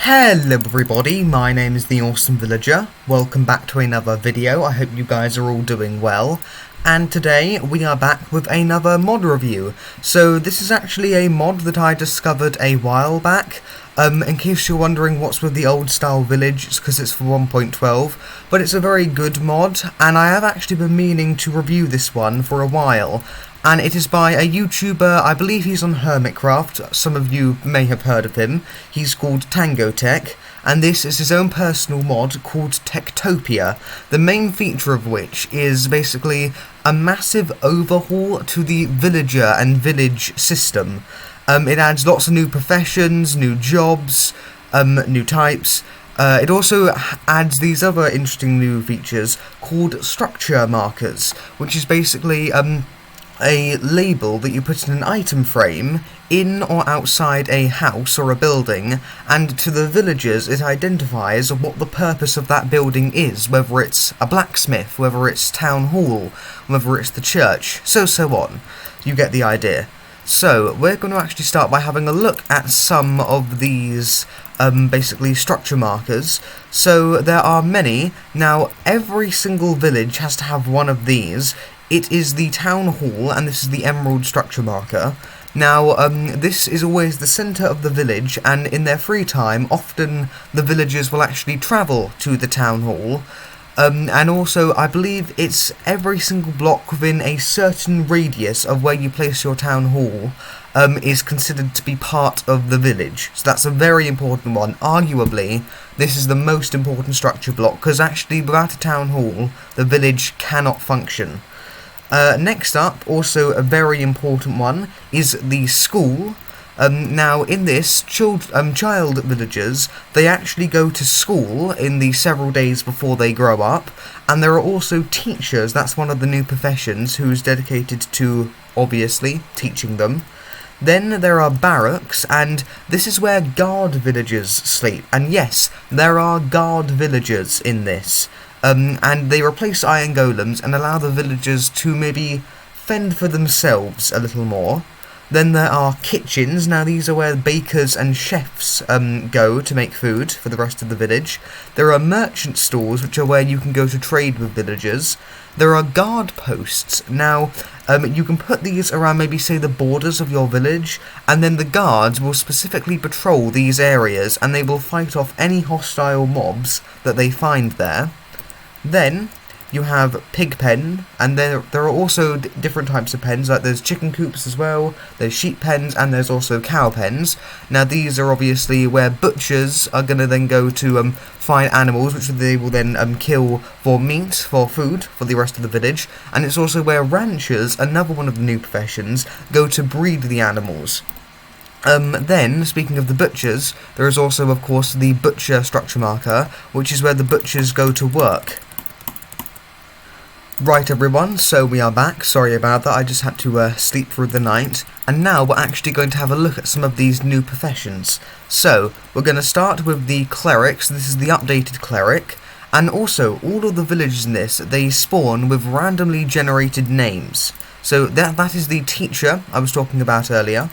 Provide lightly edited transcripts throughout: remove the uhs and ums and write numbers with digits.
Hello everybody, my name is the Awesome Villager. Welcome back to another video. I hope you guys are all doing well. And today we are back with another mod review. So this is actually a mod that I discovered a while back. In case you're wondering what's with the old style village, it's because it's for 1.12. But it's a very good mod, and I have actually been meaning to review this one for a while. And it is by a YouTuber, I believe he's on Hermitcraft, some of you may have heard of him. He's called Tango Tech, and this is his own personal mod called Tech-Topia, the main feature of which is basically a massive overhaul to the villager and village system. It adds lots of new professions, new jobs, new types. It also adds these other interesting new features called structure markers, which is basically a label that you put in an item frame in or outside a house or a building, and to the villagers it identifies what the purpose of that building is, whether it's a blacksmith, whether it's town hall, whether it's the church, so on. You get the idea. So we're going to actually start by having a look at some of these basically structure markers. So there are many. Now every single village has to have one of these. It is the town hall, and this is the emerald structure marker. Now, this is always the centre of the village, and in their free time, often the villagers will actually travel to the town hall. And also, I believe it's every single block within a certain radius of where you place your town hall is considered to be part of the village. So that's a very important one. Arguably, this is the most important structure block, because actually, without a town hall, the village cannot function. Next up, also a very important one, is the school. Now in this, child villagers, they actually go to school in the several days before they grow up, and there are also teachers. That's one of the new professions who's dedicated to, obviously, teaching them. Then there are barracks, and this is where guard villagers sleep, and yes, there are guard villagers in this. And they replace iron golems and allow the villagers to maybe fend for themselves a little more. Then there are kitchens. Now these are where bakers and chefs go to make food for the rest of the village. There are merchant stores, which are where you can go to trade with villagers. There are guard posts. Now you can put these around maybe say the borders of your village, and then the guards will specifically patrol these areas, and they will fight off any hostile mobs that they find there. Then you have pig pen, and there are also different types of pens, like there's chicken coops as well, there's sheep pens, and there's also cow pens. Now these are obviously where butchers are going to then go to find animals, which they will then kill for meat, for food, for the rest of the village. And it's also where ranchers, another one of the new professions, go to breed the animals. Then, speaking of the butchers, there is also, of course, the butcher structure marker, which is where the butchers go to work. Right everyone, so we are back. Sorry about that, I just had to sleep through the night. And now we're actually going to have a look at some of these new professions. So, we're going to start with the clerics. This is the updated cleric. And also, all of the villages in this, they spawn with randomly generated names. So that is the teacher I was talking about earlier.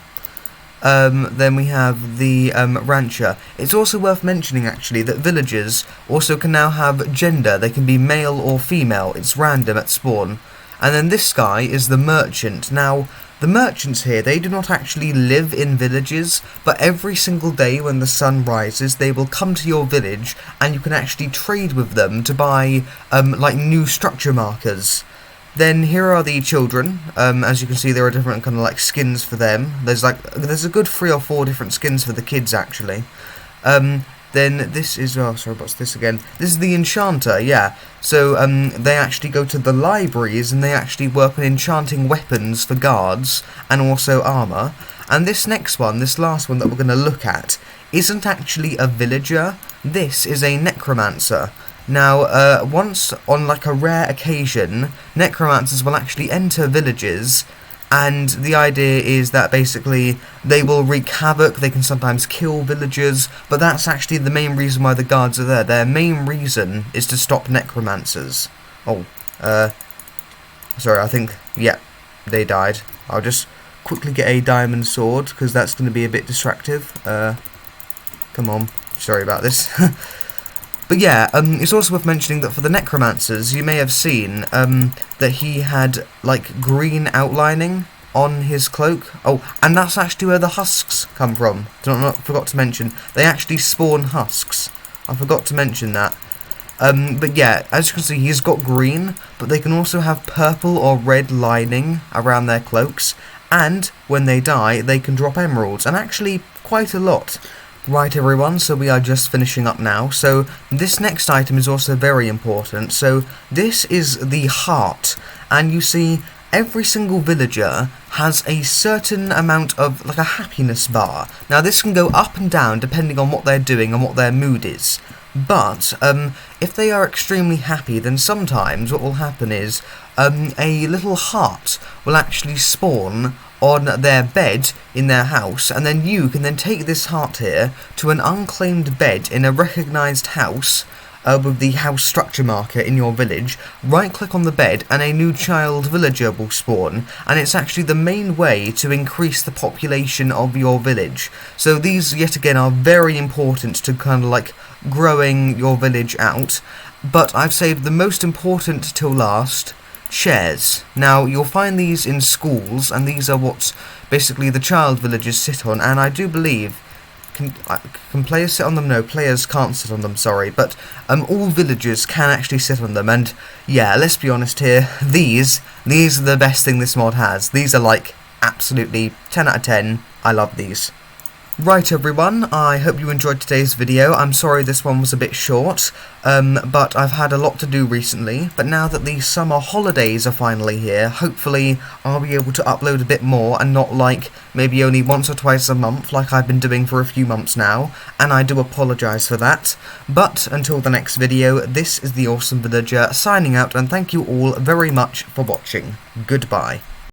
Then we have the rancher. It's also worth mentioning actually that villagers also can now have gender. They can be male or female. It's random at spawn. And then this guy is the merchant. Now the merchants here, they do not actually live in villages, but every single day when the sun rises they will come to your village, and you can actually trade with them to buy like new structure markers. Then here are the children. As you can see, there are different kind of like skins for them. There's a good 3 or 4 different skins for the kids actually. Then this is, oh sorry, what's this again? This is the enchanter, yeah. So they actually go to the libraries and they actually work on enchanting weapons for guards and also armor. And this next one, this last one that we're going to look at, isn't actually a villager. This is a necromancer. Now, once on like a rare occasion, necromancers will actually enter villages, and the idea is that basically they will wreak havoc. They can sometimes kill villagers, but that's actually the main reason why the guards are there. Their main reason is to stop necromancers. Oh, sorry, I think, yeah, they died. I'll just quickly get a diamond sword, because that's going to be a bit distractive. Come on. Sorry about this. But yeah, it's also worth mentioning that for the necromancers, you may have seen that he had, like, green outlining on his cloak. Oh, and that's actually where the husks come from. Forgot to mention. They actually spawn husks. I forgot to mention that. But yeah, as you can see, he's got green, but they can also have purple or red lining around their cloaks, and when they die, they can drop emeralds, and actually quite a lot. Right everyone, so we are just finishing up now. So this next item is also very important. So this is the heart, and you see every single villager has a certain amount of, like, a happiness bar. Now this can go up and down depending on what they're doing and what their mood is. But if they are extremely happy, then sometimes what will happen is a little heart will actually spawn on their bed in their house, and then you can then take this heart here to an unclaimed bed in a recognised house with the house structure marker in your village. Right click on the bed and a new child villager will spawn, and it's actually the main way to increase the population of your village. So these yet again are very important to kind of like growing your village out, but I've saved the most important till last. Chairs. Now, you'll find these in schools, and these are what basically the child villagers sit on, and I do believe... Can players sit on them? No, players can't sit on them, sorry, but all villagers can actually sit on them, and yeah, let's be honest here, these are the best thing this mod has. These are like absolutely 10 out of 10, I love these. Right everyone, I hope you enjoyed today's video. I'm sorry this one was a bit short, but I've had a lot to do recently, but now that the summer holidays are finally here, hopefully I'll be able to upload a bit more and not like maybe only once or twice a month like I've been doing for a few months now, and I do apologise for that. But until the next video, this is the Awesome Villager signing out, and thank you all very much for watching. Goodbye.